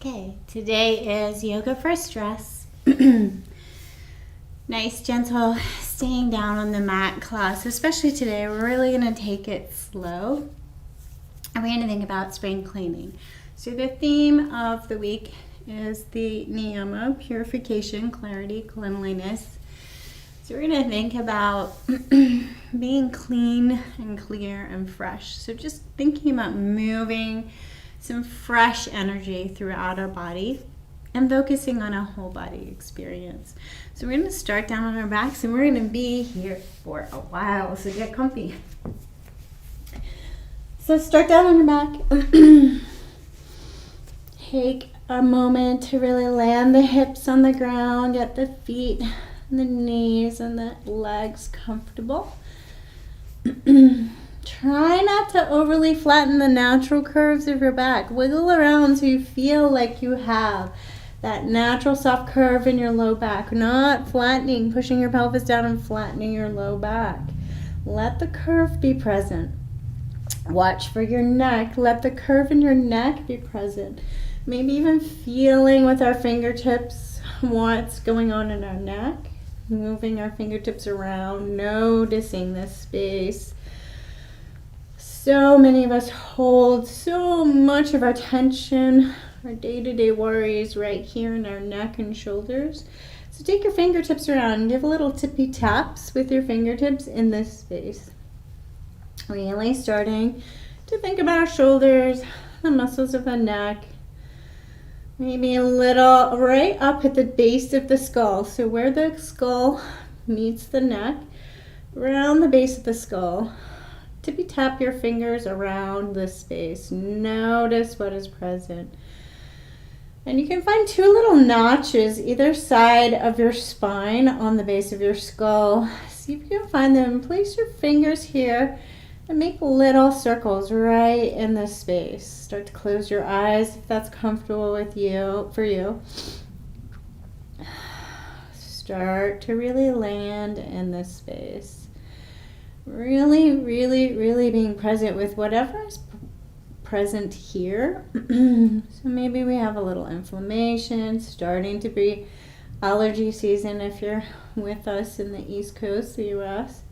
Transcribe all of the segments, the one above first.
Okay, today is yoga for stress. Nice, gentle staying down on the mat class, especially today. We're really going to take it slow. And we're going to think about spring cleaning. So the theme of the week is the niyama, purification, clarity, cleanliness. So we're going to think about being clean and clear and fresh. So just thinking about moving some fresh energy throughout our body and focusing on a whole body experience. So we're going to start down on our backs and we're going to be here for a while, so get comfy. So start down on your back. Take a moment to really land the hips on the ground, get the feet and the knees and the legs comfortable. Try not to overly flatten the natural curves of your back. Wiggle around so you feel like you have that natural soft curve in your low back. Not flattening, pushing your pelvis down and flattening your low back. Let the curve be present. Watch for your neck. Let the curve in your neck be present. Maybe even feeling with our fingertips what's going on in our neck. Moving our fingertips around, noticing this space. So many of us hold so much of our tension, our day-to-day worries right here in our neck and shoulders. So take your fingertips around and give a little tippy taps with your fingertips in this space. Really starting to think about our shoulders, the muscles of the neck, maybe a little right up at the base of the skull. So where the skull meets the neck, around the base of the skull. Tippy tap your fingers around this space. Notice what is present. And you can find two little notches either side of your spine on the base of your skull. See if you can find them. Place your fingers here and make little circles right in this space. Start to close your eyes if that's comfortable with you, for you. Start to really land in this space. Really, really, really being present with whatever is present here. So maybe we have a little inflammation, starting to be allergy season if you're with us in the East Coast, the US.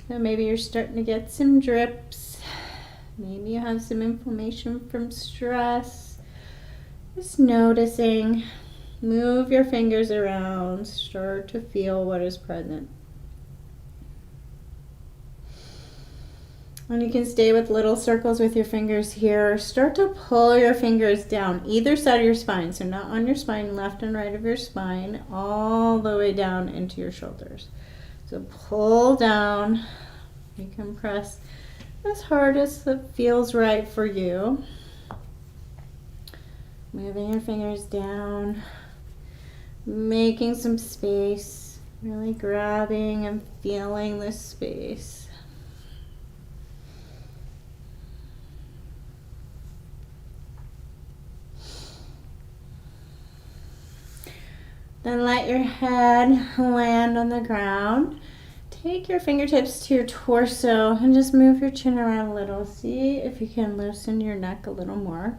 So maybe you're starting to get some drips. Maybe you have some inflammation from stress. Just noticing. Move your fingers around. Start to feel what is present. And you can stay with little circles with your fingers here. Start to pull your fingers down either side of your spine. So not on your spine, left and right of your spine, all the way down into your shoulders. So pull down. You can press as hard as it feels right for you. Moving your fingers down. Making some space. Really grabbing and feeling this space. Then let your head land on the ground. Take your fingertips to your torso and just move your chin around a little. See if you can loosen your neck a little more.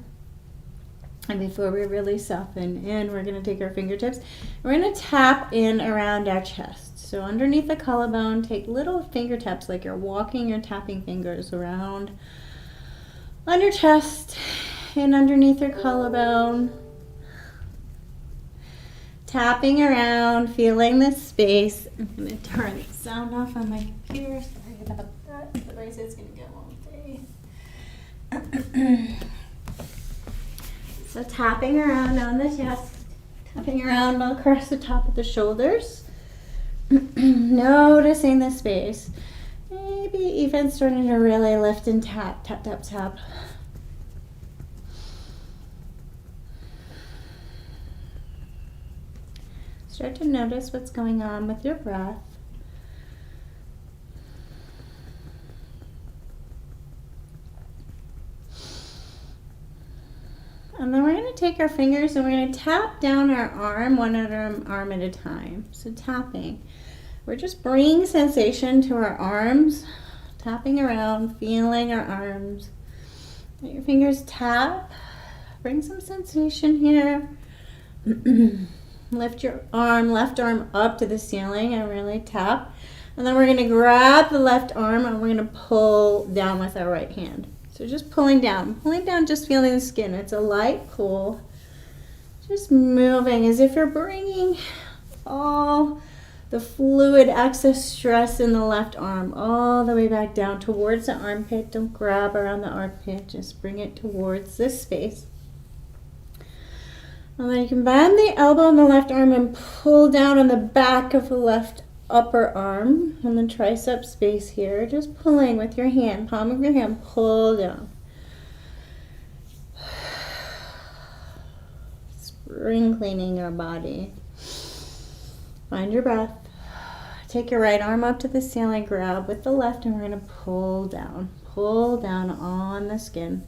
And before we really soften in, we're going to take our fingertips. We're going to tap in around our chest. So underneath the collarbone, take little finger taps like you're walking your tapping fingers around on your chest and underneath your collarbone. Tapping around, feeling this space. I'm going to turn the sound off on my computer. Sorry about that. Otherwise it's going to go all day. So tapping around on the chest. Tapping around across the top of the shoulders. Noticing the space. Maybe even starting to really lift and tap, tap, tap, tap. Start to notice what's going on with your breath. And then we're going to take our fingers and we're going to tap down our arm, one arm at a time. So tapping. We're just bringing sensation to our arms, tapping around, feeling our arms. Let your fingers tap, Bring some sensation here. Lift your left arm up to the ceiling and really tap. And then we're going to grab the left arm and we're going to pull down with our right hand. So just pulling down, just feeling the skin. It's a light pull. Just moving as if you're bringing all the fluid, excess stress in the left arm all the way back down towards the armpit. Don't grab around the armpit, just bring it towards this space. And then you can bend the elbow on the left arm and pull down on the back of the left upper arm and the tricep space here. Just pulling with your hand, palm of your hand, pull down. Spring cleaning your body. Find your breath. Take your right arm up to the ceiling, grab with the left, and we're going to pull down on the skin.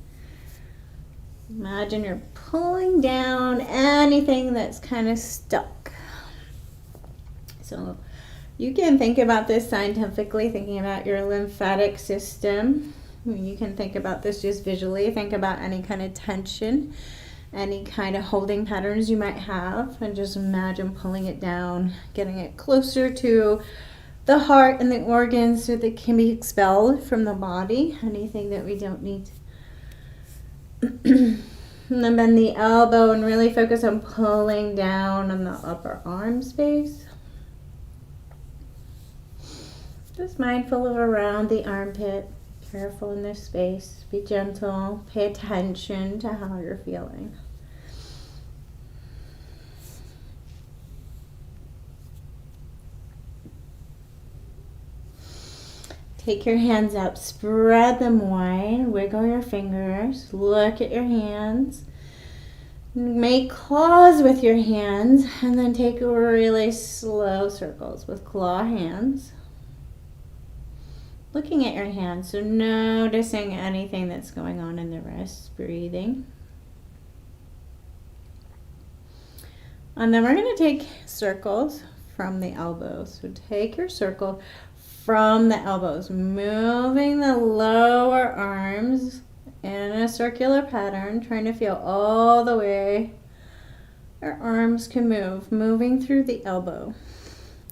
Imagine you're pulling down anything that's kind of stuck. So you can think about this scientifically, thinking about your lymphatic system. You can think about this just visually. Think about any kind of tension, any kind of holding patterns you might have, and just imagine pulling it down, getting it closer to the heart and the organs so that it can be expelled from the body, anything that we don't need. And then bend the elbow and really focus on pulling down on the upper arm space. Just mindful of around the armpit. Careful in this space. Be gentle. Pay attention to how you're feeling. Take your hands up, spread them wide, wiggle your fingers, look at your hands. Make claws with your hands and then take really slow circles with claw hands. Looking at your hands, so noticing anything that's going on in the wrists, breathing. And then we're going to take circles from the elbows. So take your circle from the elbows, moving the lower arms in a circular pattern, trying to feel all the way our arms can move, moving through the elbow.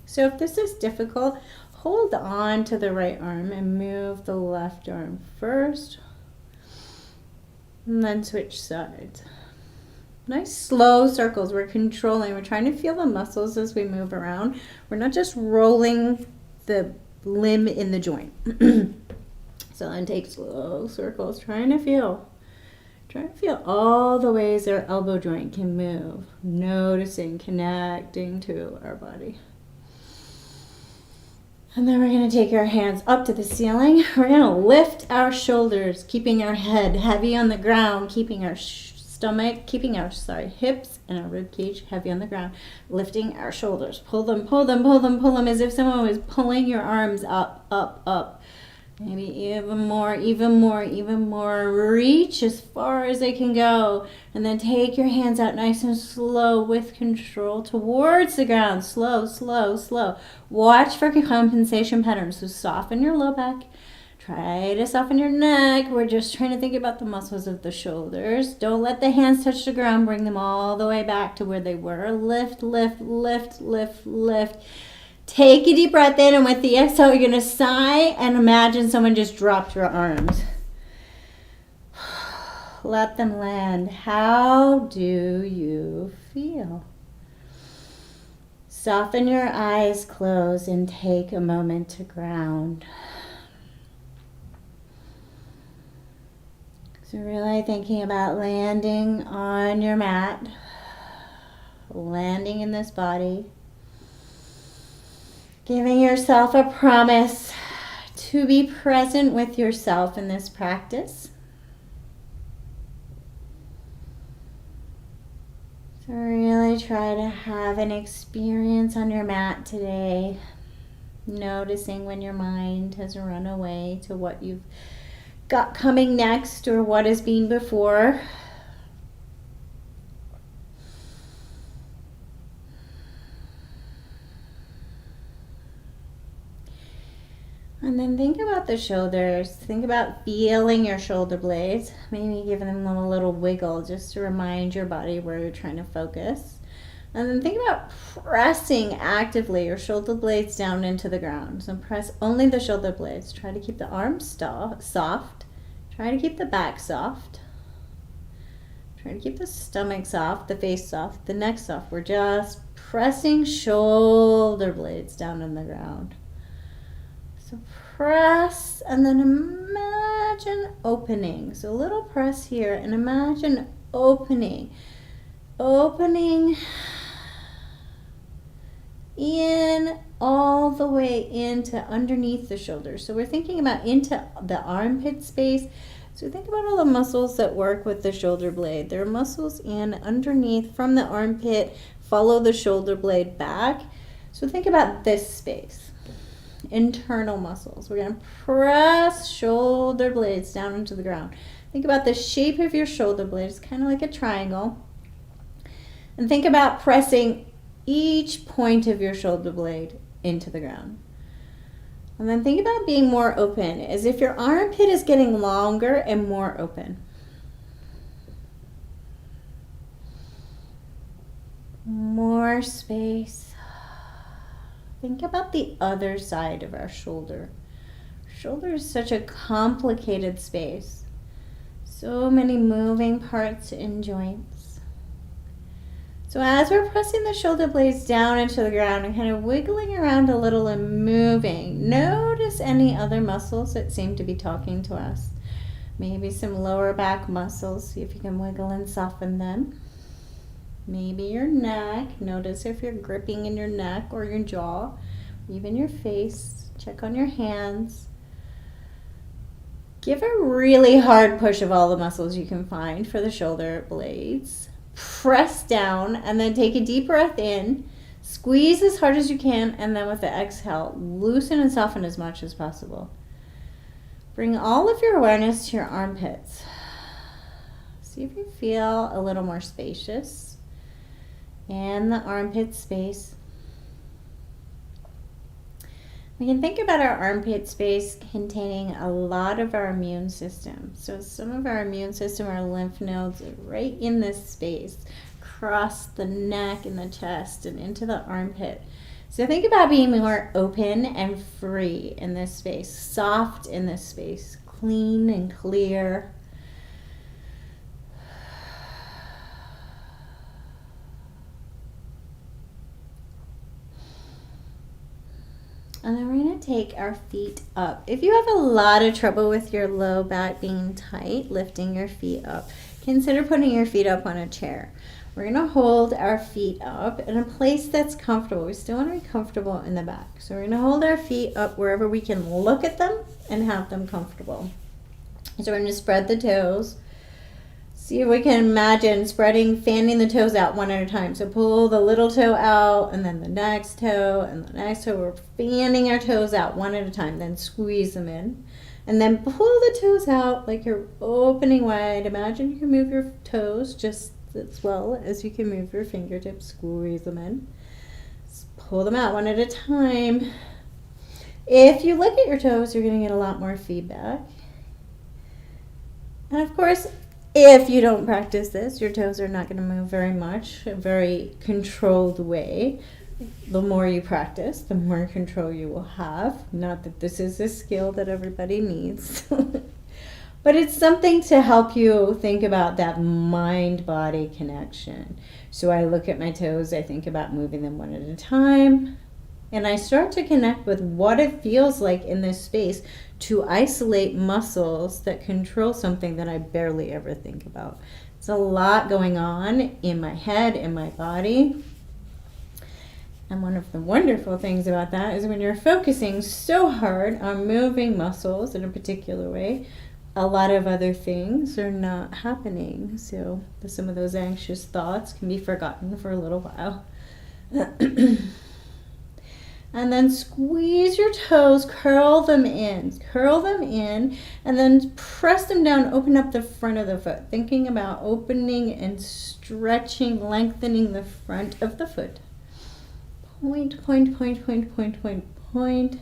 So if this is difficult, hold on to the right arm and move the left arm first, and then switch sides. Nice slow circles. We're controlling. We're trying to feel the muscles as we move around. We're not just rolling the limb in the joint. So then take slow circles, trying to feel all the ways our elbow joint can move, noticing, connecting to our body. And then we're going to take our hands up to the ceiling. We're going to lift our shoulders, keeping our head heavy on the ground, keeping our stomach, keeping our hips and our rib cage heavy on the ground, lifting our shoulders. Pull them, pull them, pull them, pull them, as if someone was pulling your arms up, up, up. Maybe even more, even more, even more. Reach as far as they can go. And then take your hands out nice and slow with control towards the ground. Slow, slow, slow. Watch for compensation patterns. So soften your low back. Try to soften your neck. We're just trying to think about the muscles of the shoulders. Don't let the hands touch the ground. Bring them all the way back to where they were. Lift, lift, lift, lift, lift. Take a deep breath in, and with the exhale, you're going to sigh and imagine someone just dropped your arms. Let them land. How do you feel? Soften your eyes, close, and take a moment to ground. So really thinking about landing on your mat, landing in this body. Giving yourself a promise to be present with yourself in this practice. So really try to have an experience on your mat today, noticing when your mind has run away to what you've got coming next or what has been before. And then think about the shoulders. Think about feeling your shoulder blades. Maybe giving them a little wiggle just to remind your body where you're trying to focus. And then think about pressing actively your shoulder blades down into the ground. So press only the shoulder blades. Try to keep the arms soft. Try to keep the back soft. Try to keep the stomach soft, the face soft, the neck soft. We're just pressing shoulder blades down in the ground. So press and then imagine opening. So a little press here and imagine opening. Opening in all the way into underneath the shoulders. So we're thinking about into the armpit space. So think about all the muscles that work with the shoulder blade. There are muscles in underneath from the armpit, follow the shoulder blade back. So think about this space. Internal muscles. We're going to press shoulder blades down into the ground. Think about the shape of your shoulder blade. It's kind of like a triangle. And think about pressing each point of your shoulder blade into the ground. And then think about being more open, as if your armpit is getting longer and more open. More space. Think about the other side of our shoulder. Shoulder is such a complicated space. So many moving parts and joints. So as we're pressing the shoulder blades down into the ground and kind of wiggling around a little and moving, notice any other muscles that seem to be talking to us. Maybe some lower back muscles. See if you can wiggle and soften them. Maybe your neck. Notice if you're gripping in your neck or your jaw, even your face. Check on your hands. Give a really hard push of all the muscles you can find for the shoulder blades. Press down and then take a deep breath in. Squeeze as hard as you can, and then with the exhale, loosen and soften as much as possible. Bring all of your awareness to your armpits. See if you feel a little more spacious in the armpit space. We can think about our armpit space containing a lot of our immune system. So some of our immune system, our lymph nodes, are right in this space, across the neck and the chest and into the armpit. So think about being more open and free in this space, soft in this space, clean and clear. And then we're going to take our feet up. If you have a lot of trouble with your low back being tight, lifting your feet up, consider putting your feet up on a chair. We're going to hold our feet up in a place that's comfortable. We still want to be comfortable in the back. So we're going to hold our feet up wherever we can look at them and have them comfortable. So we're going to spread the toes. See if we can imagine fanning the toes out one at a time. So pull the little toe out and then the next toe and the next toe. We're fanning our toes out one at a time. Then squeeze them in. And then pull the toes out like you're opening wide. Imagine you can move your toes just as well as you can move your fingertips. Squeeze them in. Just pull them out one at a time. If you look at your toes, you're going to get a lot more feedback. And of course, if you don't practice this, your toes are not going to move very much, a very controlled way. The more you practice, the more control you will have. Not that this is a skill that everybody needs, but it's something to help you think about that mind-body connection. So I look at my toes, I think about moving them one at a time, and I start to connect with what it feels like in this space to isolate muscles that control something that I barely ever think about. It's a lot going on in my head, in my body. And one of the wonderful things about that is when you're focusing so hard on moving muscles in a particular way, a lot of other things are not happening. So some of those anxious thoughts can be forgotten for a little while. And then squeeze your toes, curl them in, and then press them down, open up the front of the foot, thinking about opening and stretching, lengthening the front of the foot. Point, point, point, point, point, point, point.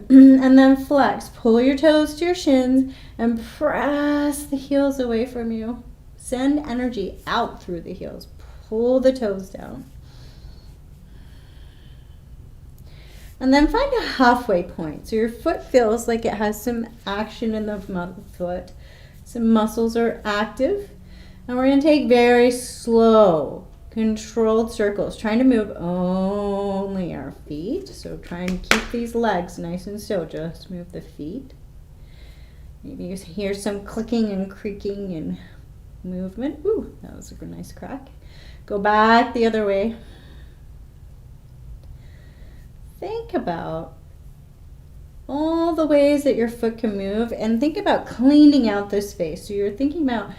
And then flex. Pull your toes to your shins and press the heels away from you. Send energy out through the heels. Pull the toes down. And then find a halfway point. So your foot feels like it has some action in the foot. Some muscles are active. And we're going to take very slow, controlled circles, trying to move only our feet. So try and keep these legs nice and still. Just move the feet. Maybe you hear some clicking and creaking and movement. Ooh, that was a nice crack. Go back the other way. Think about all the ways that your foot can move and think about cleaning out this space. So you're thinking about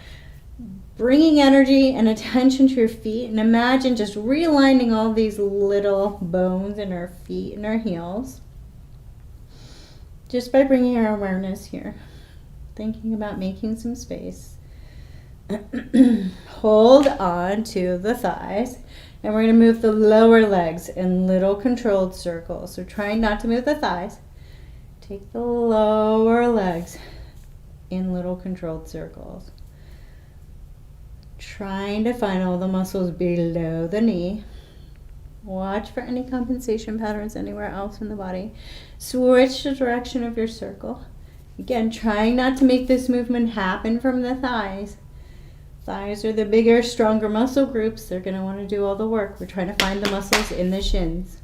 bringing energy and attention to your feet, and imagine just realigning all these little bones in our feet and our heels just by bringing our awareness here. Thinking about making some space. Hold on to the thighs, and we're going to move the lower legs in little controlled circles. So trying not to move the thighs. Take the lower legs in little controlled circles. Trying to find all the muscles below the knee. Watch for any compensation patterns anywhere else in the body. Switch the direction of your circle. Again, trying not to make this movement happen from the thighs. Thighs are the bigger, stronger muscle groups. They're going to want to do all the work. We're trying to find the muscles in the shins.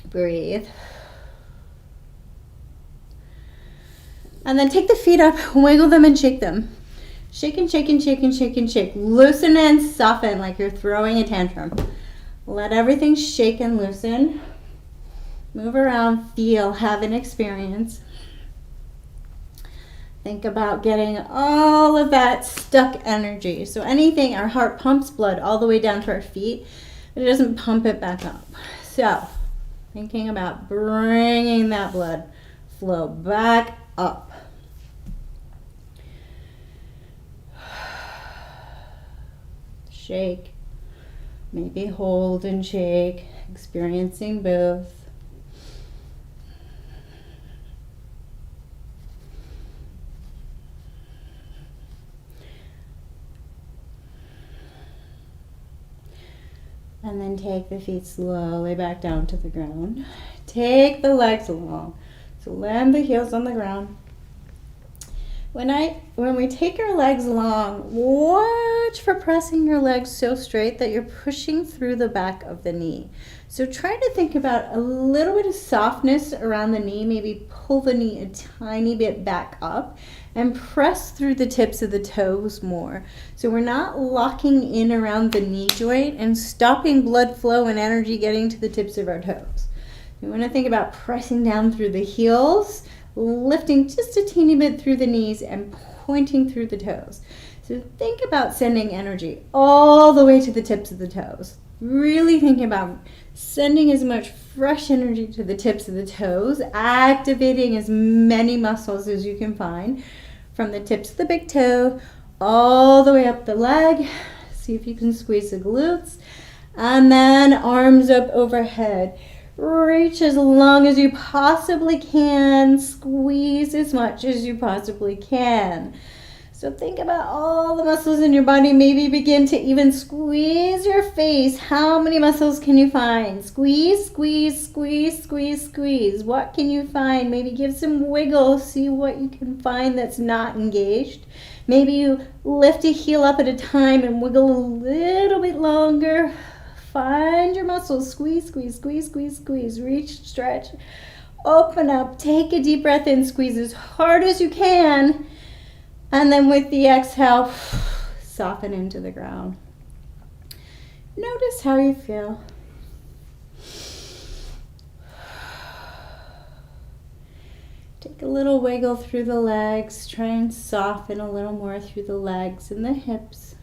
Breathe. And then take the feet up, wiggle them and shake them. Shake and shake and shake and shake and shake. Loosen and soften like you're throwing a tantrum. Let everything shake and loosen. Move around, feel, have an experience. Think about getting all of that stuck energy. So anything, our heart pumps blood all the way down to our feet, but it doesn't pump it back up. So thinking about bringing that blood flow back up. Shake, maybe hold and shake, experiencing both. And then take the feet slowly back down to the ground. Take the legs along. So land the heels on the ground. When we take our legs long, watch for pressing your legs so straight that you're pushing through the back of the knee. So try to think about a little bit of softness around the knee. Maybe pull the knee a tiny bit back up and press through the tips of the toes more. So we're not locking in around the knee joint and stopping blood flow and energy getting to the tips of our toes. We want to think about pressing down through the heels, lifting just a teeny bit through the knees and pointing through the toes. So think about sending energy all the way to the tips of the toes. Really think about sending as much fresh energy to the tips of the toes, activating as many muscles as you can find from the tips of the big toe all the way up the leg. See if you can squeeze the glutes. And then arms up overhead. Reach as long as you possibly can. Squeeze as much as you possibly can. So think about all the muscles in your body. Maybe begin to even squeeze your face. How many muscles can you find? Squeeze, squeeze, squeeze, squeeze, squeeze. What can you find? Maybe give some wiggle. See what you can find that's not engaged. Maybe you lift a heel up at a time and wiggle a little bit longer. Find your muscles. Squeeze, squeeze, squeeze, squeeze, squeeze. Reach, stretch, open up. Take a deep breath in. Squeeze as hard as you can. And then with the exhale, soften into the ground. Notice how you feel. Take a little wiggle through the legs. Try and soften a little more through the legs and the hips.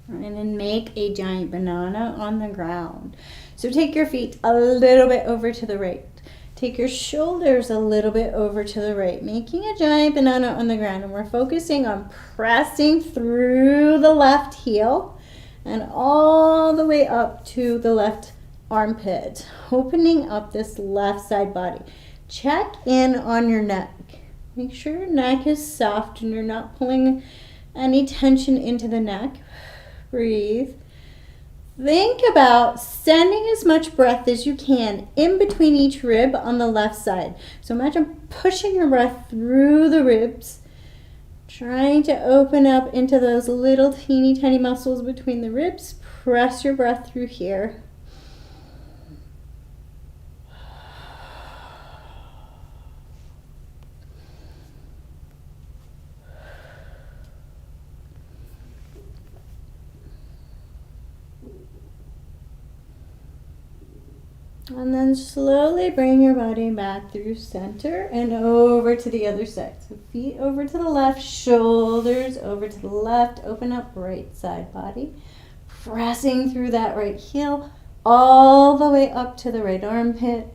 And then make a giant banana on the ground. So take your feet a little bit over to the right. Take your shoulders a little bit over to the right, making a giant banana on the ground. And we're focusing on pressing through the left heel and all the way up to the left armpit, opening up this left side body. Check in on your neck. Make sure your neck is soft and you're not pulling any tension into the neck. Breathe. Think about sending as much breath as you can in between each rib on the left side. So imagine pushing your breath through the ribs, trying to open up into those little teeny tiny muscles between the ribs. Press your breath through here. And then slowly bring your body back through center and over to the other side. So feet over to the left, shoulders over to the left. Open up right side body. Pressing through that right heel all the way up to the right armpit.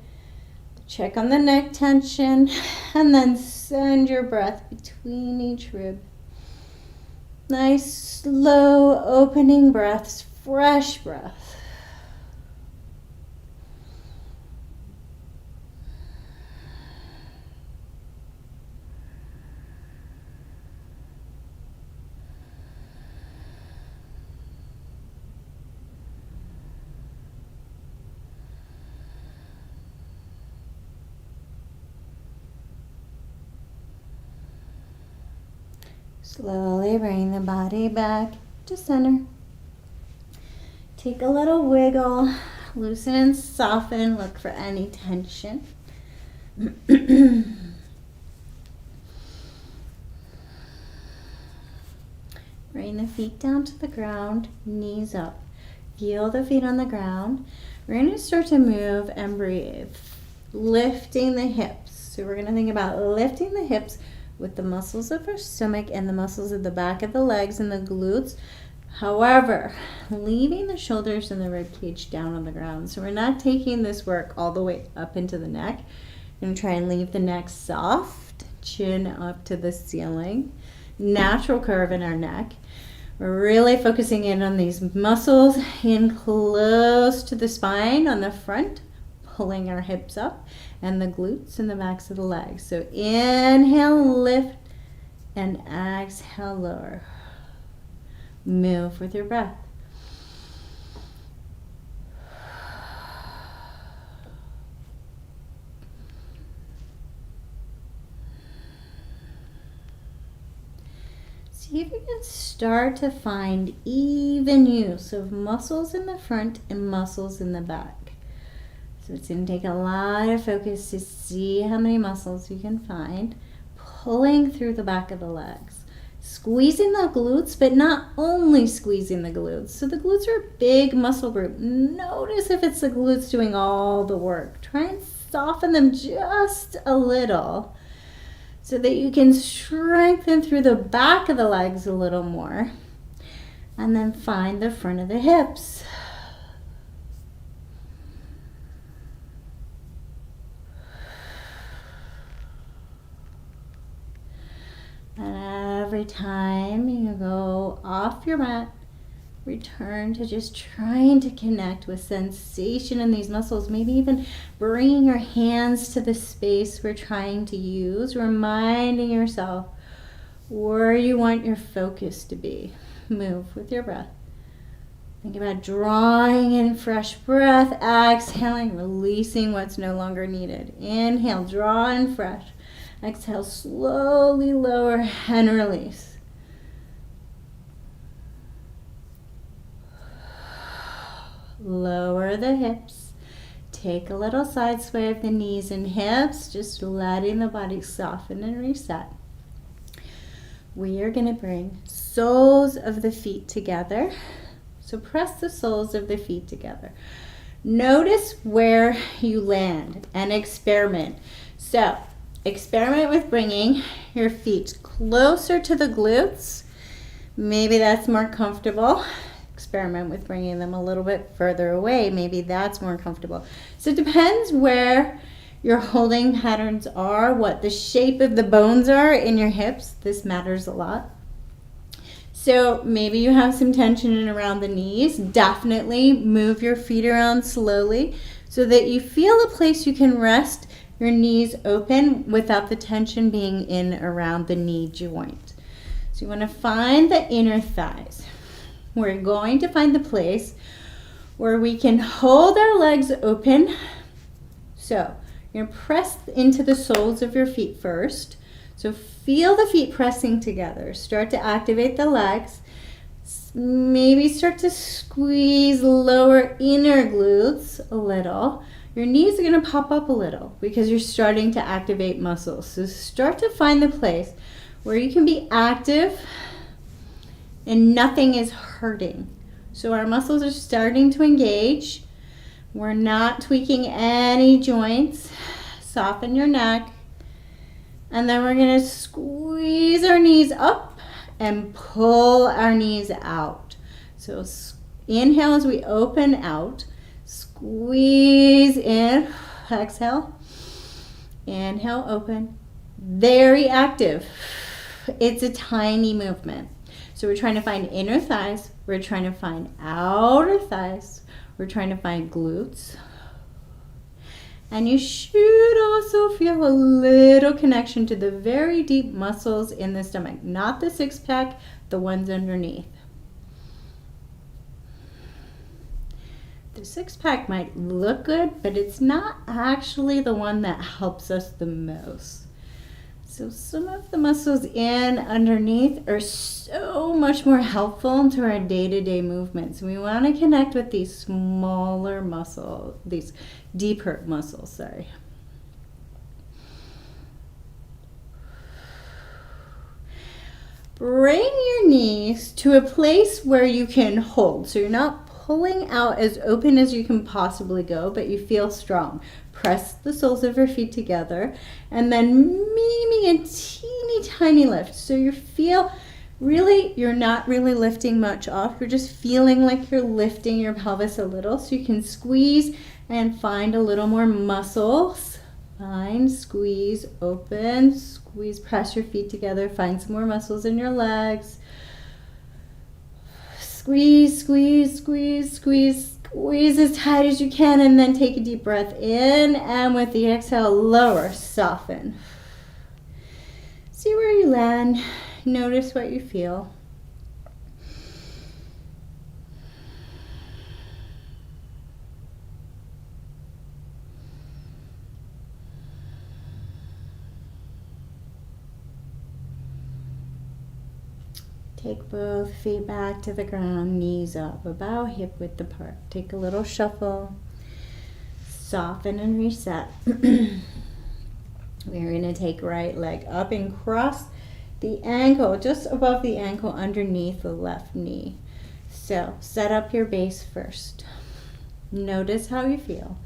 Check on the neck tension and then send your breath between each rib. Nice, slow opening breaths, fresh breath. Slowly bring the body back to center. Take a little wiggle, loosen and soften, look for any tension. Bring the feet down to the ground, knees up. Feel the feet on the ground. We're going to start to move and breathe, lifting the hips. So we're going to think about lifting the hips with the muscles of our stomach and the muscles at the back of the legs and the glutes. However, leaving the shoulders and the rib cage down on the ground. So we're not taking this work all the way up into the neck. We're going to try and leave the neck soft, chin up to the ceiling. Natural curve in our neck. We're really focusing in on these muscles in close to the spine on the front, pulling our hips up, and the glutes and the backs of the legs. So inhale, lift, and exhale, lower. Move with your breath. See if you can start to find even use of muscles in the front and muscles in the back. So it's going to take a lot of focus to see how many muscles you can find. Pulling through the back of the legs. Squeezing the glutes, but not only squeezing the glutes. So the glutes are a big muscle group. Notice if it's the glutes doing all the work. Try and soften them just a little so that you can strengthen through the back of the legs a little more. And then find the front of the hips. And every time you go off your mat, return to just trying to connect with sensation in these muscles. Maybe even bringing your hands to the space we're trying to use, reminding yourself where you want your focus to be. Move with your breath. Think about drawing in fresh breath, exhaling, releasing what's no longer needed. Inhale, draw in fresh. Exhale, slowly lower and release. Lower the hips. Take a little side sway of the knees and hips, just letting the body soften and reset. We are going to bring soles of the feet together. So press the soles of the feet together. Notice where you land and experiment. So experiment with bringing your feet closer to the glutes. Maybe that's more comfortable. Experiment with bringing them a little bit further away. Maybe that's more comfortable. So it depends where your holding patterns are, what the shape of the bones are in your hips. This matters a lot. So maybe you have some tension in around the knees. Definitely move your feet around slowly so that you feel a place you can rest your knees open without the tension being in around the knee joint. So you want to find the inner thighs. We're going to find the place where we can hold our legs open. So you're going to press into the soles of your feet first. So feel the feet pressing together. Start to activate the legs. Maybe start to squeeze lower inner glutes a little. Your knees are going to pop up a little because you're starting to activate muscles. So start to find the place where you can be active and nothing is hurting. So our muscles are starting to engage. We're not tweaking any joints. Soften your neck. And then we're going to squeeze our knees up and pull our knees out. So inhale as we open out. Squeeze in. Exhale. Inhale, open. Very active. It's a tiny movement. So we're trying to find inner thighs. We're trying to find outer thighs. We're trying to find glutes. And you should also feel a little connection to the very deep muscles in the stomach, not the six pack, the ones underneath. The six pack might look good, but it's not actually the one that helps us the most. So some of the muscles in underneath are so much more helpful to our day-to-day movements. We want to connect with these smaller muscles, these deeper muscles, sorry. Bring your knees to a place where you can hold. So you're not pulling out as open as you can possibly go, but you feel strong. Press the soles of your feet together and then maybe a teeny tiny lift. So you feel really, you're not really lifting much off. You're just feeling like you're lifting your pelvis a little. So you can squeeze and find a little more muscles. Find, squeeze, open, squeeze, press your feet together. Find some more muscles in your legs. Squeeze, squeeze, squeeze, squeeze. Squeeze as tight as you can and then take a deep breath in, and with the exhale, lower, soften. See where you land. Notice what you feel. Take both feet back to the ground, knees up, about hip width apart. Take a little shuffle, soften and reset. We're going to take right leg up and cross the ankle, just above the ankle, underneath the left knee. So set up your base first. Notice how you feel.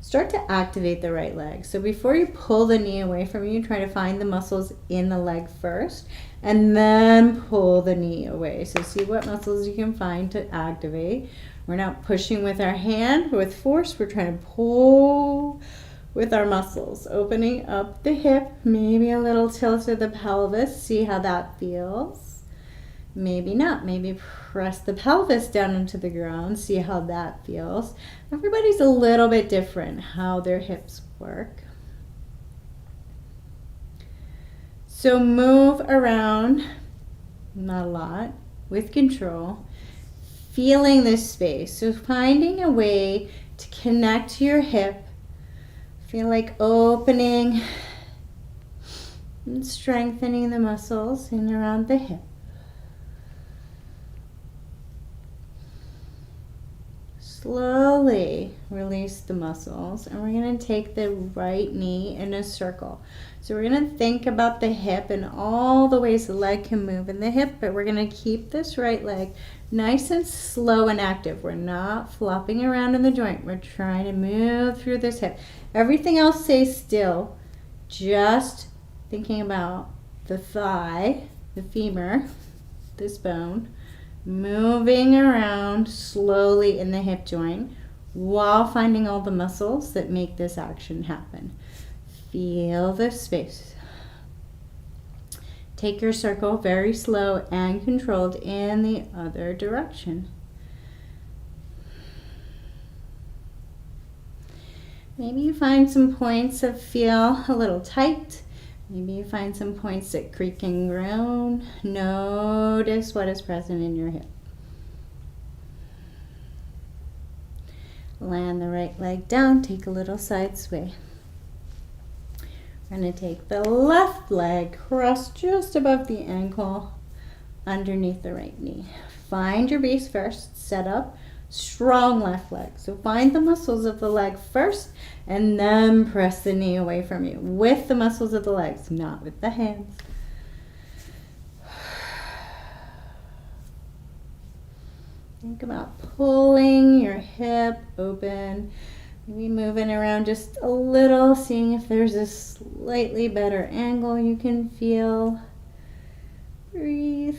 Start to activate the right leg. So before you pull the knee away from you, try to find the muscles in the leg first and then pull the knee away. So see what muscles you can find to activate. We're not pushing with our hand with force. We're trying to pull with our muscles, opening up the hip, maybe a little tilt of the pelvis. See how that feels. Maybe not. Maybe press the pelvis down into the ground. See how that feels. Everybody's a little bit different how their hips work. So move around, not a lot, with control, feeling this space. So finding a way to connect to your hip. Feel like opening and strengthening the muscles in and around the hip. Slowly release the muscles, and we're going to take the right knee in a circle. So we're going to think about the hip and all the ways the leg can move in the hip, but we're going to keep this right leg nice and slow and active. We're not flopping around in the joint. We're trying to move through this hip. Everything else stays still, just thinking about the thigh, the femur, this bone, moving around slowly in the hip joint while finding all the muscles that make this action happen. Feel the space. Take your circle very slow and controlled in the other direction. Maybe you find some points that feel a little tight. Maybe you find some points that creak and groan. Notice what is present in your hip. Land the right leg down, take a little side sway. We're going to take the left leg, cross just above the ankle, underneath the right knee. Find your base first, set up, strong left leg. So find the muscles of the leg first, and then press the knee away from you with the muscles of the legs, not with the hands. Think about pulling your hip open, maybe moving around just a little, seeing if there's a slightly better angle you can feel. Breathe.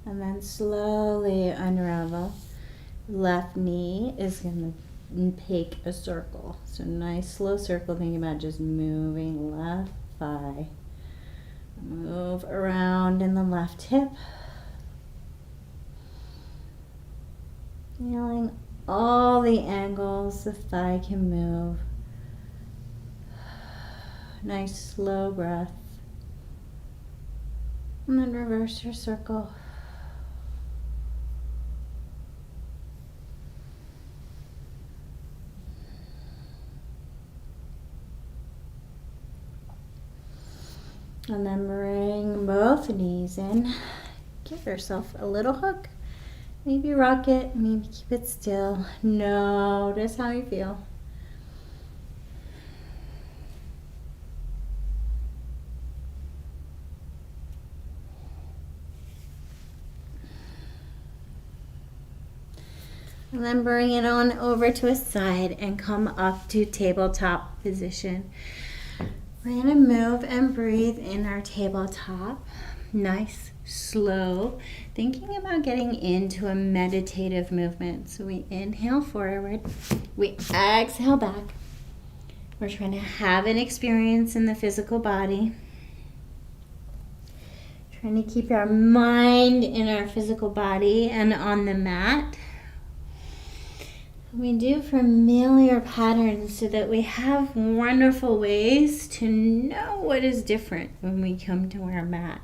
And then slowly unravel. Left knee is going to take a circle. So nice slow circle, thinking about just moving left thigh. Move around in the left hip. Feeling all the angles the thigh can move. Nice slow breath. And then reverse your circle. And then bring both knees in. Give yourself a little hug. Maybe rock it, maybe keep it still. Notice how you feel. And then bring it on over to a side and come up to tabletop position. We're going to move and breathe in our tabletop. Nice, slow. Thinking about getting into a meditative movement. So we inhale forward. We exhale back. We're trying to have an experience in the physical body. Trying to keep our mind in our physical body and on the mat. We do familiar patterns so that we have wonderful ways to know what is different when we come to our mat.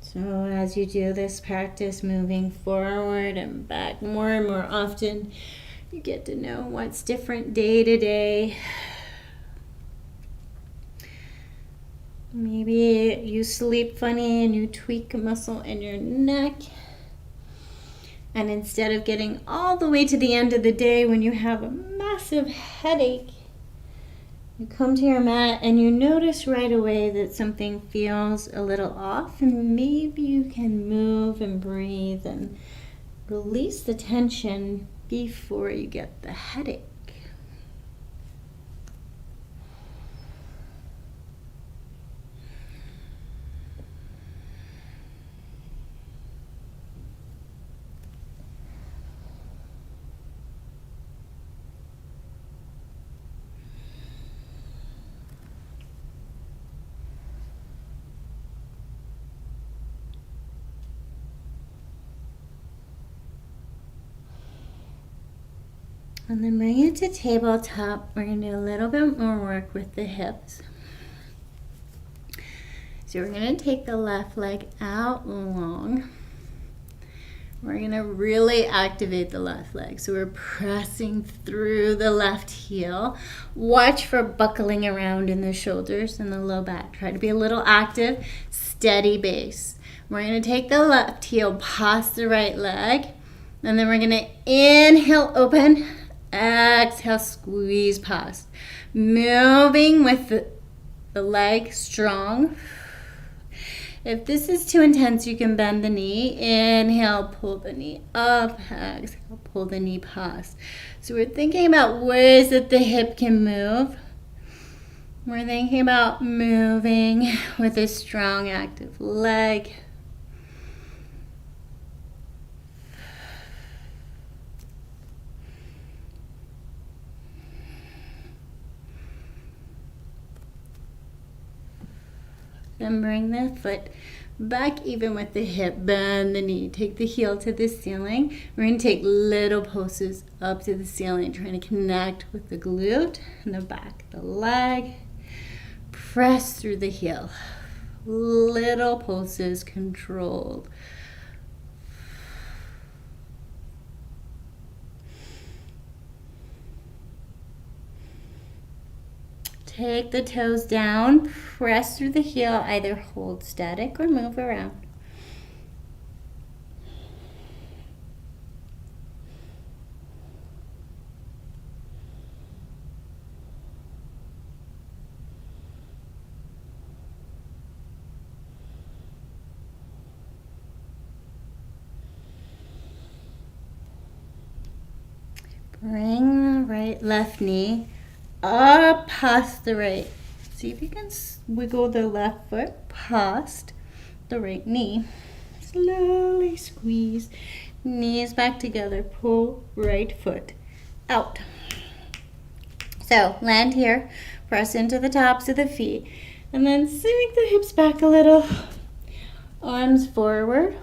So as you do this practice, moving forward and back more and more often, you get to know what's different day to day. Maybe you sleep funny and you tweak a muscle in your neck. And instead of getting all the way to the end of the day when you have a massive headache, you come to your mat and you notice right away that something feels a little off, and maybe you can move and breathe and release the tension before you get the headache. And then bring it to tabletop. We're going to do a little bit more work with the hips. So we're going to take the left leg out long. We're going to really activate the left leg. So we're pressing through the left heel. Watch for buckling around in the shoulders and the low back. Try to be a little active, steady base. We're going to take the left heel past the right leg. And then we're going to inhale, open. Exhale, squeeze past. Moving with the leg strong. If this is too intense, you can bend the knee. Inhale, pull the knee up. Exhale, pull the knee past. So we're thinking about ways that the hip can move. We're thinking about moving with a strong, active leg. Then bring the foot back even with the hip. Bend the knee. Take the heel to the ceiling. We're going to take little pulses up to the ceiling, trying to connect with the glute and the back of the leg. Press through the heel. Little pulses, controlled. Take the toes down, press through the heel, either hold static or move around. Bring the left knee up past the right. See if you can wiggle the left foot past the right knee. Slowly squeeze. Knees back together. Pull right foot out. So land here. Press into the tops of the feet. And then sink the hips back a little. Arms forward.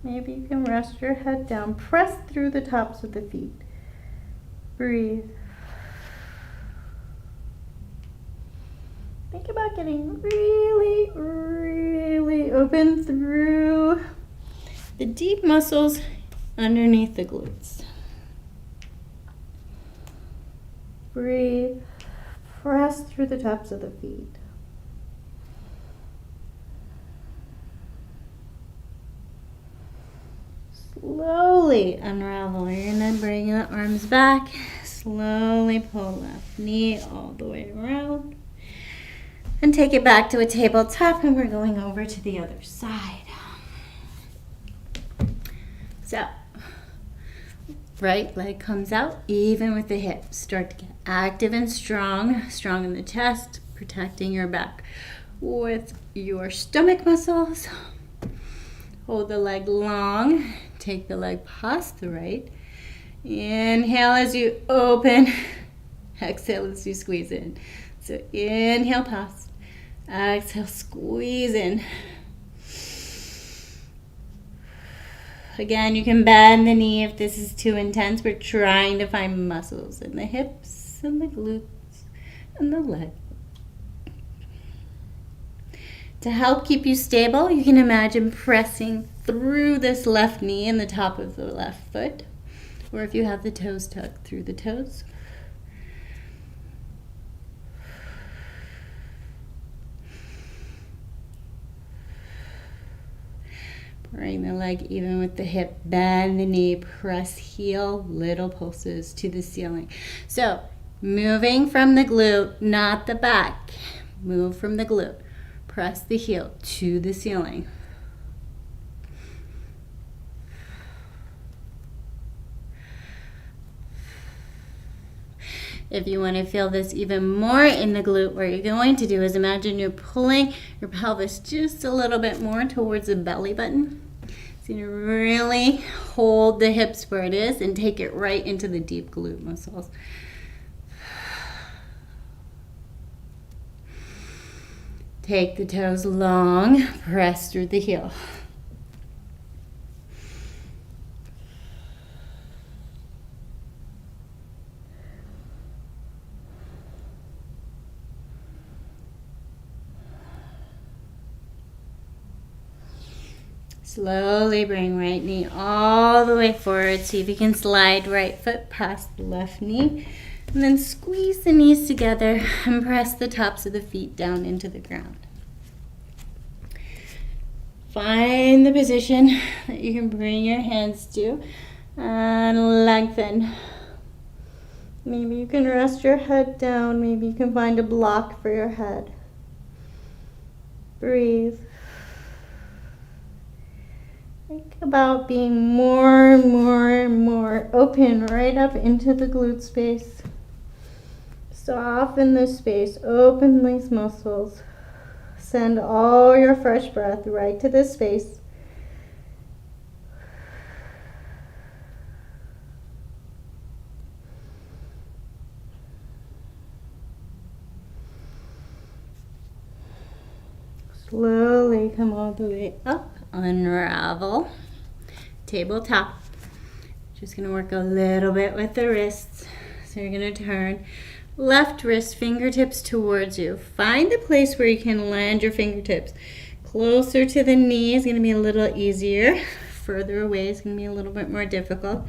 Maybe you can rest your head down. Press through the tops of the feet. Breathe. Think about getting really, really open through the deep muscles underneath the glutes. Breathe. Press through the tops of the feet. Slowly unravel. You're going to bring the arms back. Slowly pull left knee all the way around. And take it back to a tabletop, and we're going over to the other side. So, right leg comes out, even with the hips. Start to get active and strong. Strong in the chest, protecting your back with your stomach muscles. Hold the leg long. Take the leg past the right. Inhale as you open. Exhale as you squeeze in. So inhale past. Exhale, squeeze in. Again, you can bend the knee if this is too intense. We're trying to find muscles in the hips and the glutes and the leg. To help keep you stable, you can imagine pressing through this left knee and the top of the left foot, or if you have the toes tucked, through the toes. Bring the leg even with the hip, bend the knee, press heel, little pulses to the ceiling. So, moving from the glute, not the back. Move from the glute. Press the heel to the ceiling. If you want to feel this even more in the glute, what you're going to do is imagine you're pulling your pelvis just a little bit more towards the belly button. So you really hold the hips where it is and take it right into the deep glute muscles. Take the toes long, press through the heel. Slowly bring right knee all the way forward. See if you can slide right foot past the left knee. And then squeeze the knees together and press the tops of the feet down into the ground. Find the position that you can bring your hands to and lengthen. Maybe you can rest your head down. Maybe you can find a block for your head. Breathe. Think about being more and more and more open right up into the glute space. Soften this space, open these muscles. Send all your fresh breath right to this space. Slowly come all the way up, unravel, tabletop. Just gonna work a little bit with the wrists. So you're gonna turn left wrist fingertips towards you. Find the place where you can land your fingertips. Closer to the knee is gonna be a little easier. Further away is gonna be a little bit more difficult.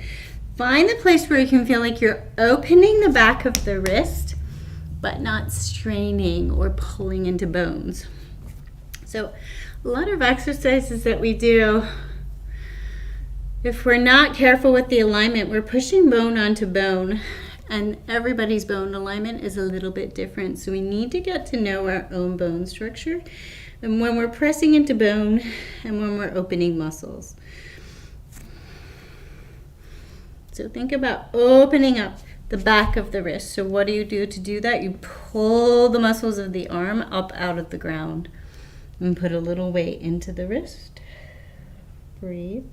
Find the place where you can feel like you're opening the back of the wrist, but not straining or pulling into bones. So a lot of exercises that we do, if we're not careful with the alignment, we're pushing bone onto bone, and everybody's bone alignment is a little bit different. So we need to get to know our own bone structure and when we're pressing into bone and when we're opening muscles. So think about opening up the back of the wrist. So what do you do to do that? You pull the muscles of the arm up out of the ground. And put a little weight into the wrist. Breathe.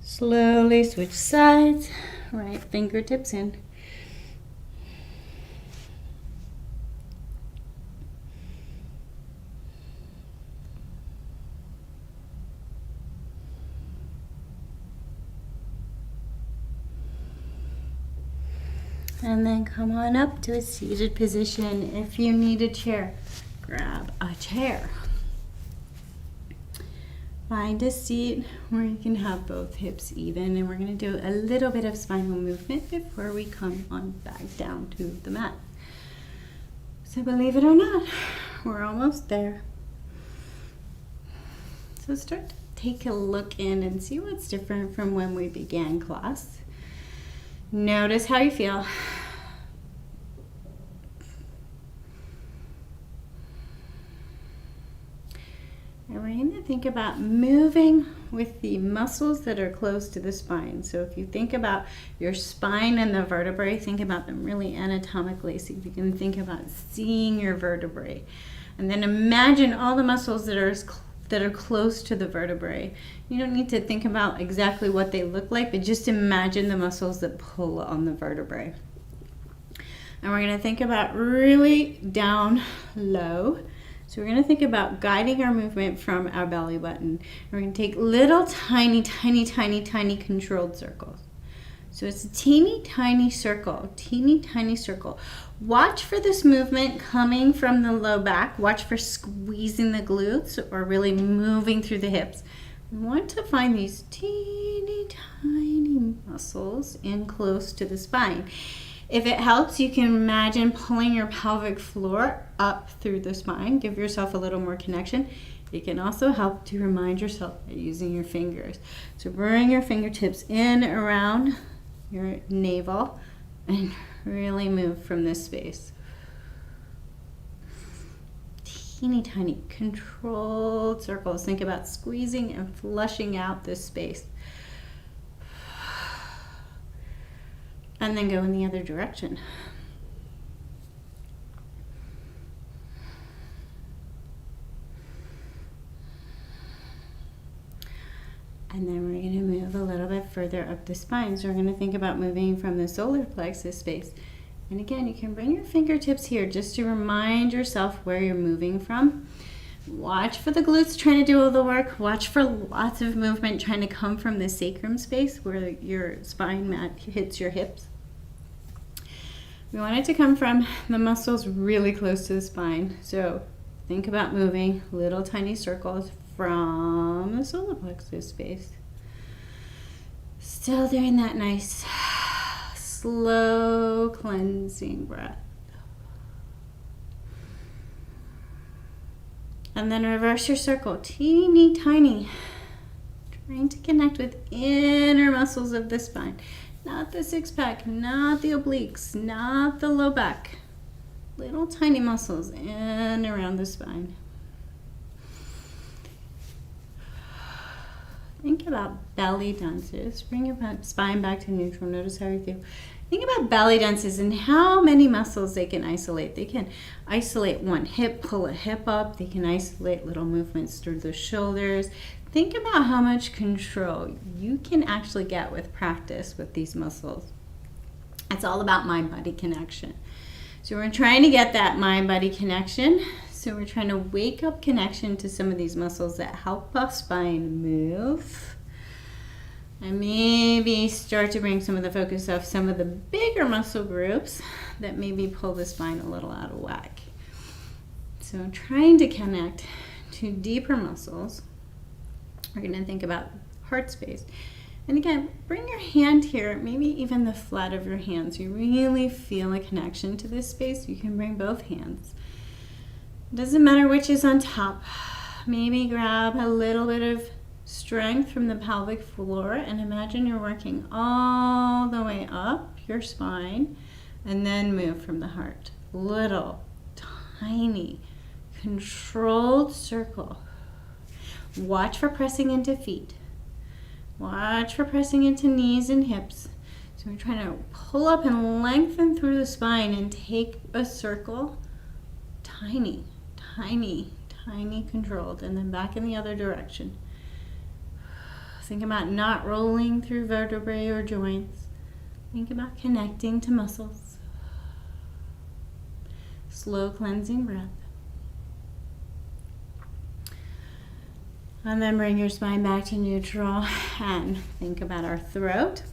Slowly switch sides. Right fingertips in. And then come on up to a seated position. If you need a chair, grab a chair. Find a seat where you can have both hips even, and we're going to do a little bit of spinal movement before we come on back down to the mat. So believe it or not, we're almost there. So start to take a look in and see what's different from when we began class. Notice how you feel. And we're going to think about moving with the muscles that are close to the spine. So if you think about your spine and the vertebrae, think about them really anatomically. So if you can think about seeing your vertebrae. And then imagine all the muscles that are close to the vertebrae. You don't need to think about exactly what they look like, but just imagine the muscles that pull on the vertebrae. And we're going to think about really down low. So we're going to think about guiding our movement from our belly button. We're going to take little tiny controlled circles. So it's a teeny tiny circle. Watch for this movement coming from the low back. Watch for squeezing the glutes or really moving through the hips. We want to find these teeny tiny muscles in close to the spine. If it helps, you can imagine pulling your pelvic floor up through the spine. Give yourself a little more connection. It can also help to remind yourself by using your fingers. So bring your fingertips in around your navel and really move from this space. Teeny tiny controlled circles. Think about squeezing and flushing out this space. And then go in the other direction. And then we're going to move a little bit further up the spine. So we're going to think about moving from the solar plexus space. And again, you can bring your fingertips here just to remind yourself where you're moving from. Watch for the glutes trying to do all the work. Watch for lots of movement trying to come from the sacrum space where your spine mat hits your hips. We want it to come from the muscles really close to the spine. So think about moving little tiny circles from the solar plexus space. Still doing that nice, slow cleansing breath. And then reverse your circle, teeny tiny. Trying to connect with inner muscles of the spine. Not the six pack, not the obliques, not the low back. little tiny muscles in and around the spine. Think about belly dances. Bring your spine back to neutral. Notice how you feel. Think about belly dances and how many muscles they can isolate. They can isolate one hip, pull a hip up. They can isolate little movements through the shoulders. Think about how much control you can actually get with practice with these muscles. It's all about mind-body connection. So we're trying to get that mind-body connection. So we're trying to wake up connection to some of these muscles that help our spine move. And maybe start to bring some of the focus of some of the bigger muscle groups that maybe pull the spine a little out of whack. So trying to connect to deeper muscles. We're going to think about heart space. And again, bring your hand here, maybe even the flat of your hands. You really feel a connection to this space. You can bring both hands. Doesn't matter which is on top. Maybe grab a little bit of strength from the pelvic floor and imagine you're working all the way up your spine and then move from the heart. Little, tiny, controlled circle. Watch for pressing into feet. Watch for pressing into knees and hips. So we're trying to pull up and lengthen through the spine and take a circle. Tiny, tiny, tiny, controlled. And then back in the other direction. Think about not rolling through vertebrae or joints. Think about connecting to muscles. Slow cleansing breath. And then bring your spine back to neutral and think about our throat.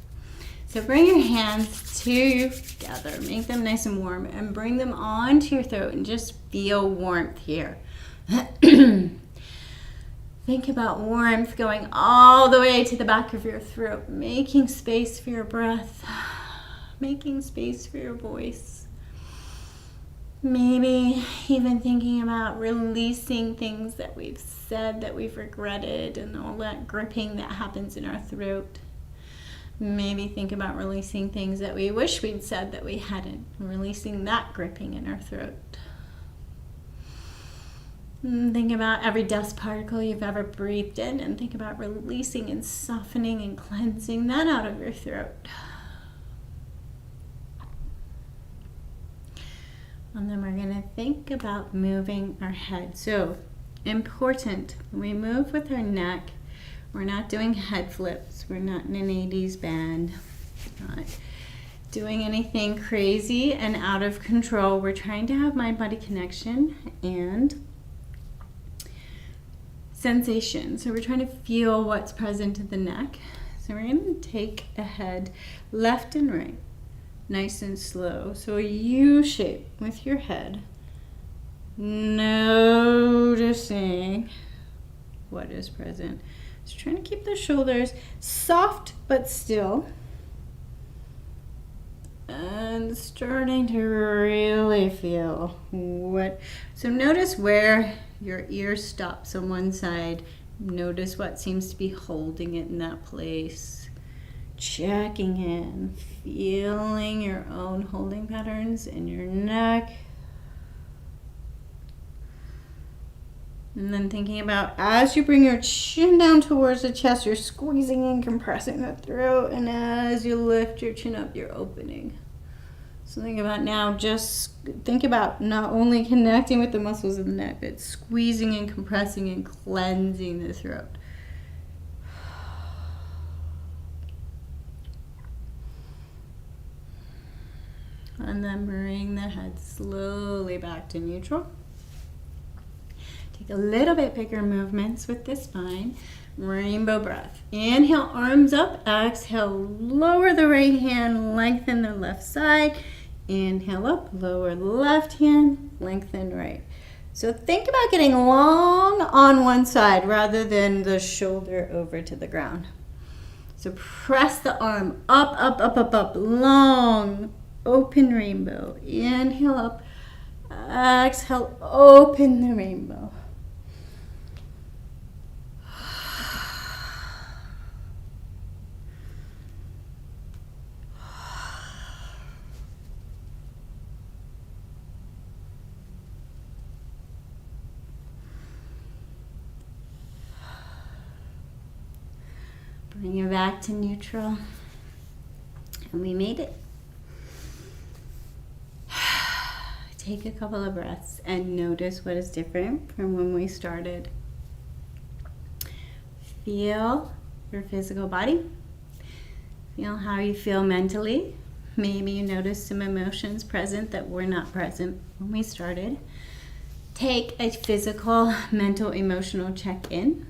So bring your hands together, make them nice and warm, and bring them onto your throat and just feel warmth here. Think about warmth going all the way to the back of your throat, making space for your breath, making space for your voice. Maybe even thinking about releasing things that we've said that we've regretted and all that gripping that happens in our throat. Maybe think about releasing things that we wish we'd said that we hadn't, and releasing that gripping in our throat. Think about every dust particle you've ever breathed in and think about releasing and softening and cleansing that out of your throat. And then we're going to think about moving our head. So important, when we move with our neck, we're not doing head flips. We're not in an 80s band. Not doing anything crazy and out of control. We're trying to have mind-body connection and sensation. So we're trying to feel what's present in the neck. So we're going to take a head left and right, nice and slow. So a U shape with your head, noticing what is present. So trying to keep the shoulders soft but still. And starting to really feel what. So notice where your ear stops on one side. Notice what seems to be holding it in that place. Checking in, feeling your own holding patterns in your neck. And then thinking about as you bring your chin down towards the chest, you're squeezing and compressing the throat. And as you lift your chin up, you're opening. So think about now, just think about not only connecting with the muscles of the neck, but squeezing and compressing and cleansing the throat. And then bring the head slowly back to neutral. Take a little bit bigger movements with the spine. Rainbow breath. Inhale, arms up. Exhale, lower the right hand, lengthen the left side. Inhale up, lower left hand, lengthen right. So think about getting long on one side rather than the shoulder over to the ground. So press the arm up, up, up, up, up, long, open rainbow. Inhale up, exhale, open the rainbow. Bring your back to neutral. And we made it. Take a couple of breaths and notice what is different from when we started. Feel your physical body. Feel how you feel mentally. Maybe you notice some emotions present that were not present when we started. Take a physical, mental, emotional check-in.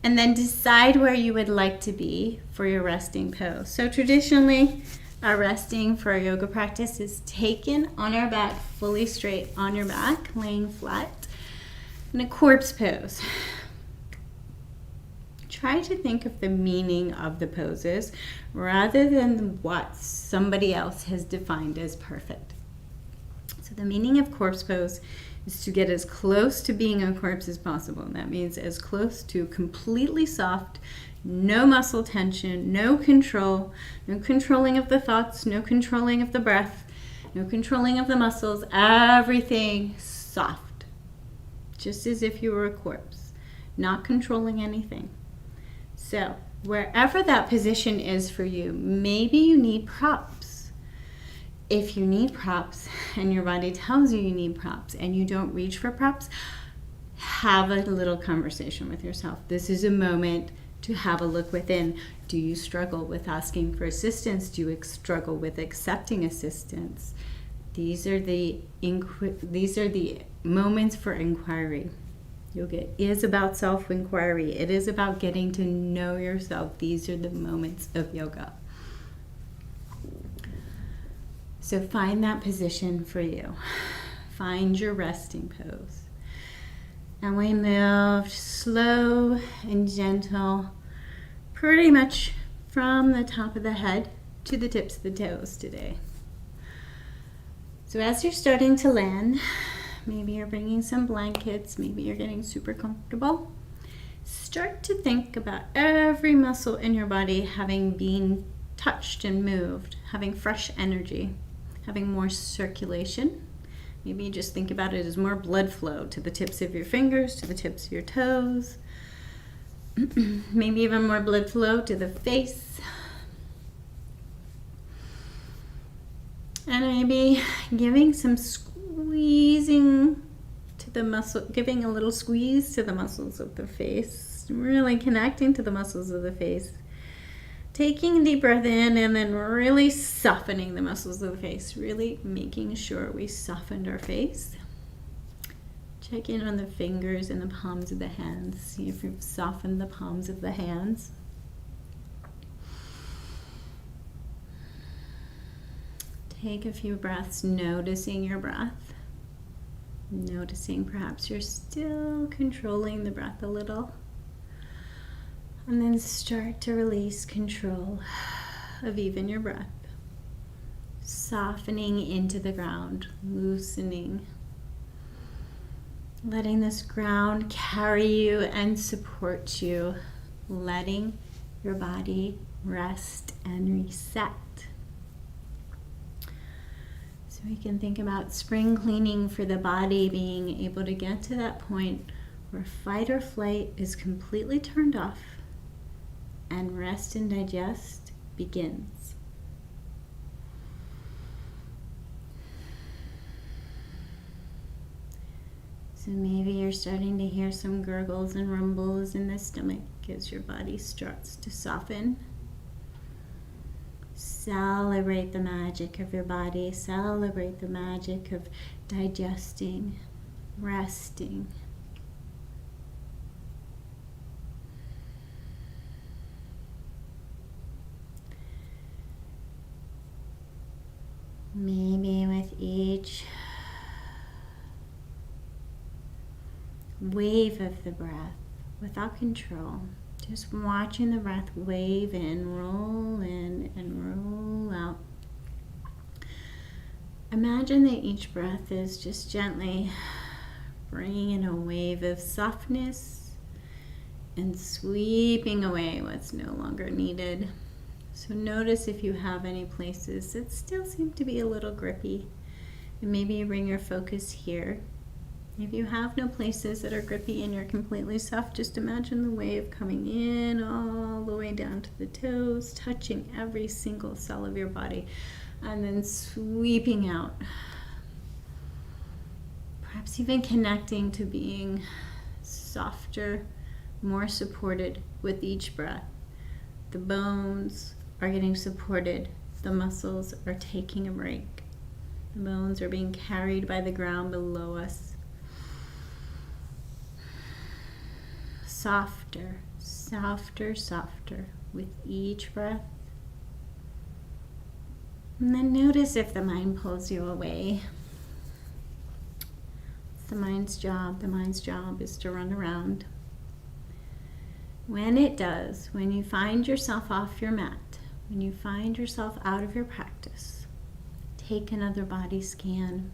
And then decide where you would like to be for your resting pose. So traditionally, our resting for our yoga practice is taken on our back, fully straight on your back, laying flat in a corpse pose. Try to think of the meaning of the poses rather than what somebody else has defined as perfect. So the meaning of corpse pose is to get as close to being a corpse as possible. And that means as close to completely soft, no muscle tension, no control, no controlling of the thoughts, no controlling of the breath, no controlling of the muscles, everything soft. Just as if you were a corpse, not controlling anything. So wherever that position is for you, maybe you need props. If you need props and your body tells you you need props and you don't reach for props, have a little conversation with yourself. This is a moment to have a look within. Do you struggle with asking for assistance? Do you struggle with accepting assistance? These are the moments for inquiry. Yoga is about self-inquiry. It is about getting to know yourself. These are the moments of yoga. So find that position for you. Find your resting pose. And we moved slow and gentle, pretty much from the top of the head to the tips of the toes today. So as you're starting to land, maybe you're bringing some blankets, maybe you're getting super comfortable. Start to think about every muscle in your body having been touched and moved, having fresh energy, having more circulation. Maybe you just think about it as more blood flow to the tips of your fingers, to the tips of your toes. Maybe even more blood flow to the face. And maybe giving some squeezing to the muscle, giving a little squeeze to the muscles of the face, really connecting to the muscles of the face. Taking a deep breath in and then really softening the muscles of the face, really making sure we softened our face. Check in on the fingers and the palms of the hands. See if you've softened the palms of the hands. Take a few breaths, noticing your breath. Noticing perhaps you're still controlling the breath a little. And then start to release control of even your breath. Softening into the ground, loosening. Letting this ground carry you and support you. Letting your body rest and reset. So we can think about spring cleaning for the body, being able to get to that point where fight or flight is completely turned off and rest and digest begins. So maybe you're starting to hear some gurgles and rumbles in the stomach as your body starts to soften. Celebrate the magic of your body. Celebrate the magic of digesting, resting. Maybe with each wave of the breath, without control, just watching the breath wave in and roll out. Imagine that each breath is just gently bringing in a wave of softness and sweeping away what's no longer needed. So notice if you have any places that still seem to be a little grippy. And maybe you bring your focus here. If you have no places that are grippy and you're completely soft, just imagine the wave coming in all the way down to the toes, touching every single cell of your body, and then sweeping out. Perhaps even connecting to being softer, more supported with each breath. The bones are getting supported. The muscles are taking a break. The bones are being carried by the ground below us. Softer, softer, softer with each breath. And then notice if the mind pulls you away. It's the mind's job. The mind's job is to run around. When it does, when you find yourself off your mat, when you find yourself out of your practice, take another body scan.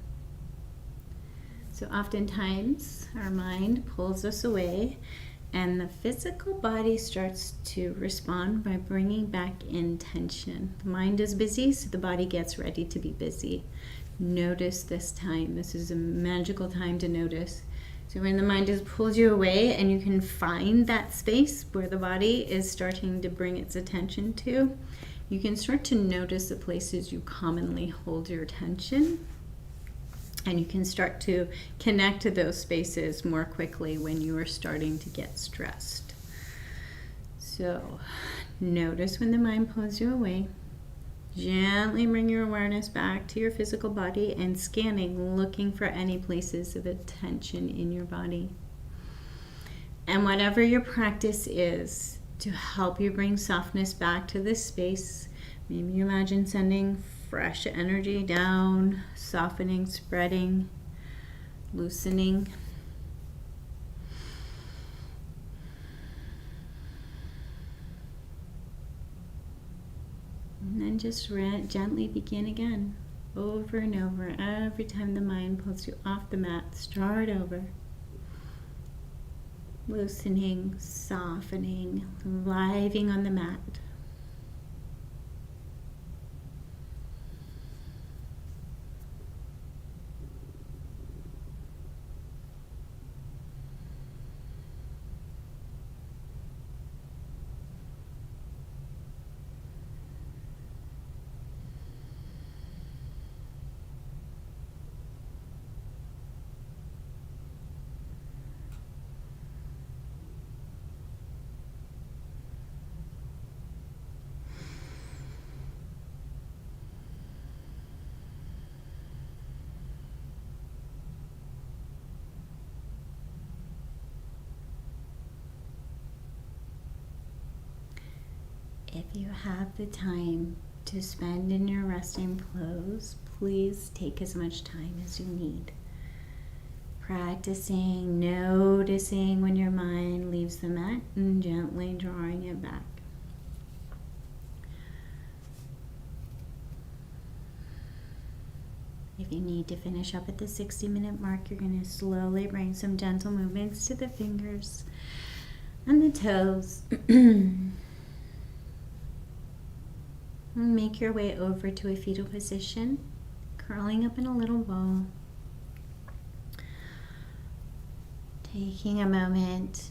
So oftentimes our mind pulls us away, and the physical body starts to respond by bringing back intention. The mind is busy, so the body gets ready to be busy. Notice this time. This is a magical time to notice. So when the mind just pulls you away and you can find that space where the body is starting to bring its attention to, you can start to notice the places you commonly hold your attention. And you can start to connect to those spaces more quickly when you are starting to get stressed. So notice when the mind pulls you away. Gently bring your awareness back to your physical body and scanning, looking for any places of attention in your body. And whatever your practice is to help you bring softness back to this space, maybe you imagine sending fresh energy down, softening, spreading, loosening. And then just gently begin again, over and over. Every time the mind pulls you off the mat, start over. Loosening, softening, arriving on the mat. If you have the time to spend in your resting pose, please take as much time as you need. Practicing, noticing when your mind leaves the mat and gently drawing it back. If you need to finish up at the 60-minute mark, you're going to slowly bring some gentle movements to the fingers and the toes. Make your way over to a fetal position, curling up in a little ball. Taking a moment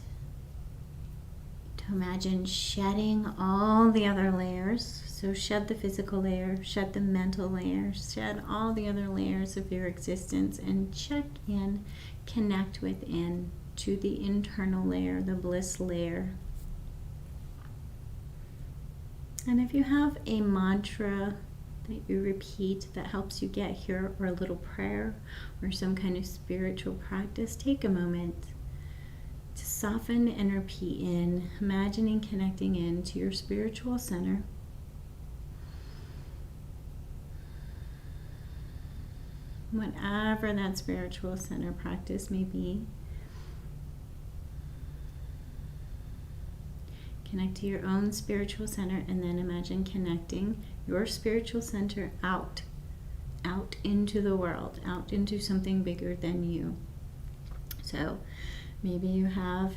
to imagine shedding all the other layers. So shed the physical layer, shed the mental layer, shed all the other layers of your existence, and check in, connect within to the internal layer, the bliss layer. And if you have a mantra that you repeat that helps you get here, or a little prayer, or some kind of spiritual practice, take a moment to soften and repeat in, imagining connecting in to your spiritual center. Whatever that spiritual center practice may be. Connect to your own spiritual center, and then imagine connecting your spiritual center out into the world, out into something bigger than you. So maybe you have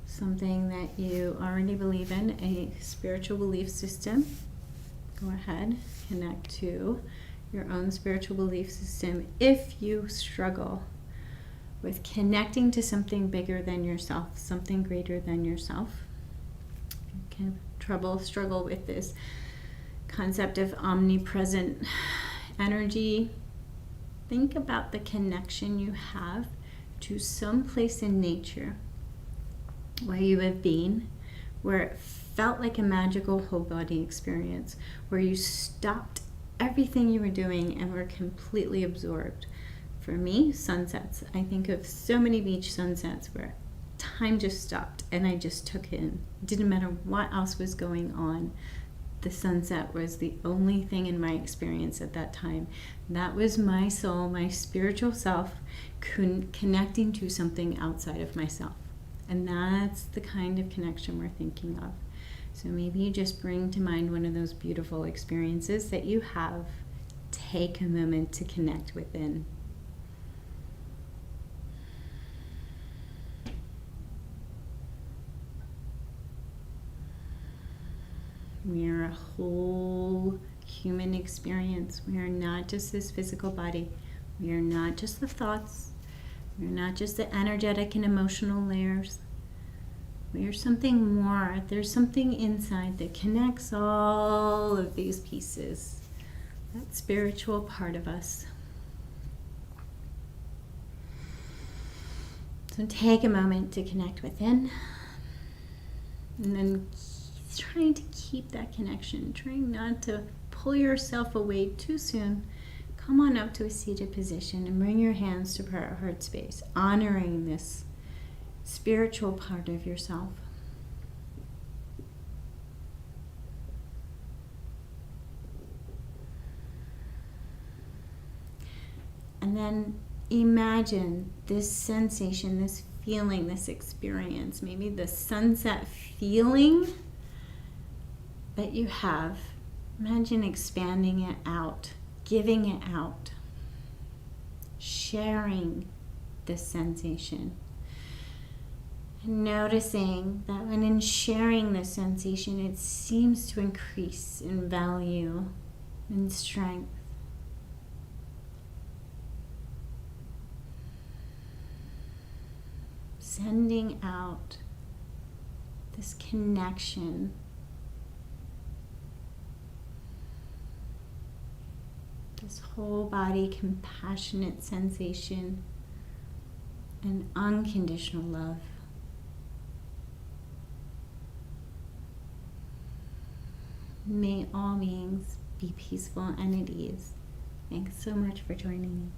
something that you already believe in, a spiritual belief system. Go ahead, connect to your own spiritual belief system. If you struggle with connecting to something bigger than yourself, something greater than yourself. You can struggle with this concept of omnipresent energy. Think about the connection you have to some place in nature where you have been, where it felt like a magical whole body experience, where you stopped everything you were doing and were completely absorbed. For me, sunsets. I think of so many beach sunsets where time just stopped and I just took in. It didn't matter what else was going on. The sunset was the only thing in my experience at that time. That was my soul, my spiritual self, connecting to something outside of myself. And that's the kind of connection we're thinking of. So maybe you just bring to mind one of those beautiful experiences that you have. Take a moment to connect within. We are a whole human experience. We are not just this physical body. We are not just the thoughts. We are not just the energetic and emotional layers. We are something more. There's something inside that connects all of these pieces. That spiritual part of us. So take a moment to connect within. And then trying to keep that connection, trying not to pull yourself away too soon. Come on up to a seated position and bring your hands to heart space, honoring this spiritual part of yourself. And then imagine this sensation, this feeling, this experience, maybe the sunset feeling that you have. Imagine expanding it out, giving it out, sharing this sensation. And noticing that when in sharing this sensation, it seems to increase in value and strength. Sending out this connection. This whole body compassionate sensation and unconditional love. May all beings be peaceful and at ease. Thanks so much for joining me.